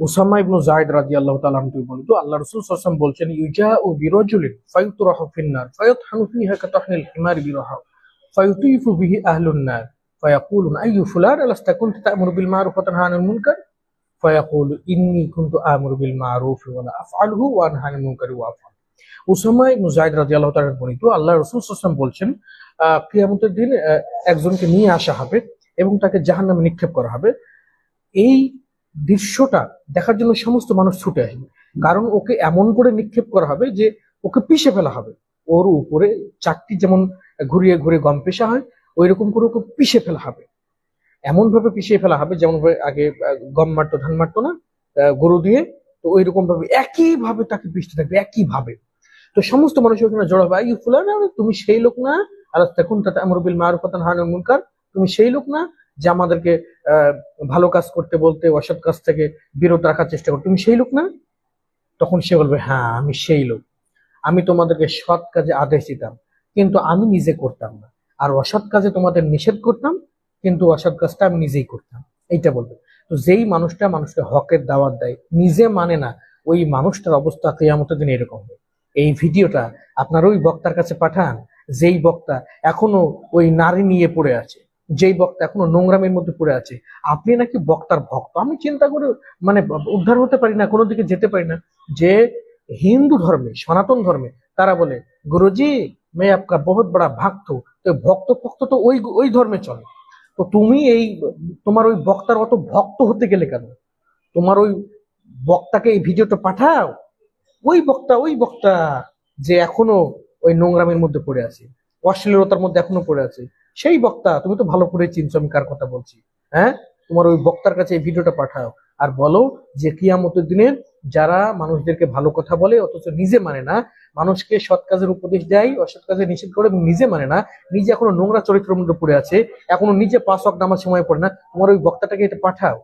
Osama ইবনু যায়েদ রাদিয়াল্লাহু তাআলা আনহু বর্ণিত, আল্লাহ রাসূল সাল্লাল্লাহু আলাইহি ওয়াসাল্লাম বলছেন, ইউজাউ বিরাজুলিন ফায়ুতরাহু ফিন-নার ফায়াতহানু ফিহা কাতাহনিল হিমারি বিরাহা ফায়ুতিফু বিহি আহলুন নার ফায়াকুলুন আইয়ু ফুলান আলাস্তা কুনতা তা'মুরু বিল মা'রুফ ওয়া তানহা আনিল মুনকার ফায়াকুলু ইন্নী কুনতু আমুরু বিল মা'রুফ ওয়া লা আফআলুহু ওয়া আনহা আনিল মুনকারি ওয়া আফআল। উসামা ইবনু যায়েদ রাদিয়াল্লাহু তাআলা বর্ণিত, আল্লাহ রাসূল সাল্লাল্লাহু আলাইহি ওয়াসাল্লাম বলছেন, কিয়ামতের দিন একজনকে নিয়ে আসা হবে এবং তাকে জাহান্নামে নিক্ষেপ করা হবে। এই দৃশ্যটা দেখার জন্য সমস্ত মানুষ ছুটে আসবে, কারণ ওকে এমন করে নিক্ষেপ করা হবে যে ওকে পিষে ফেলা হবে। ওর উপরে চারটি যেমন ঘুরিয়ে ঘুরিয়ে গম পেশা হয়, ওই রকম করে ওকে পিষে ফেলা হবে। এমন ভাবে পিষিয়ে ফেলা হবে যেমন ভাবে আগে গম মারতো, ধান মারতো না গরু দিয়ে, তো ওই রকম ভাবে একই ভাবে তাকে পিষতে থাকবে, একই ভাবে। তো সমস্ত মানুষ ওখানে জড়ো হবে, আইয়ু ফুলান, তুমি সেই লোক না, আলাস্তা কুনতা তা'মুরু বিল মা'রুফ ওয়া তানহা আনিল মুনকার, তুমি সেই লোক না যে আমাদেরকে ভালো কাজ করতে বলতে, অসৎ কাজ থেকে বিরত রাখার চেষ্টা করো, তুমি সেই লোক না? তখন সে বলবে, হ্যাঁ আমি সেই লোক। আমি তোমাদেরকে সৎ কাজে আদেশ দিতাম, কিন্তু আমি নিজে করতাম না, আর অসৎ কাজে তোমাদের নিষেধ করতাম, কিন্তু অসৎ কাজটা আমি নিজেই করতাম। এইটা বলবে। তো যেই মানুষটা মানুষকে হকের দাওয়াত দেয়, নিজে মানে না, ওই মানুষটার অবস্থা কিয়ামতের দিন এরকম হবে। এই ভিডিওটা আপনার ওই বক্তার কাছে পাঠান, যেই বক্তা এখনো ওই নারী নিয়ে পড়ে আছে, যেই বক্তা এখনো নোংরামের মধ্যে পড়ে আছে। আপনি নাকি বক্তার ভক্ত। আমি চিন্তা করে মানে উদ্ধার হতে পারি না, কোনো দিকে যেতে পারি না। যে হিন্দু ধর্মে, সনাতন ধর্মে তারা বলে, গুরুজি मैं आपका बहुत बड़ा भक्त हूं। তো ভক্ত ফক্ত তো ওই ওই ধর্মে চলে। তো তুমি এই তোমার ওই বক্তার অত ভক্ত হতে গেলে কেন? তোমার ওই বক্তাকে এই ভিডিওটা পাঠাও। ওই বক্তা যে এখনো ওই নোংরামের মধ্যে পড়ে আছে, অশ্লীলতার মধ্যে এখনো পড়ে আছে, সেই বক্তা। তুমি তো ভালো করে চিনছো আমি কার কথা বলছি। হ্যাঁ, তোমার ওই বক্তার কাছে এই ভিডিওটা পাঠাও, আর বলো যে কিয়ামতের দিনে যারা মানুষদেরকে ভালো কথা বলে অথচ নিজে মানে না, মানুষকে সৎ কাজের উপদেশ দেয়, অসৎ কাজে নিষেধ করে এবং নিজে মানে না, নিজে এখনো নোংরা চরিত্রের মধ্যে পড়ে আছে, এখনো নিজে 5 ওয়াক্ত নামাজ সময় পড়ে না, তোমার ওই বক্তাটাকে এটা পাঠাও।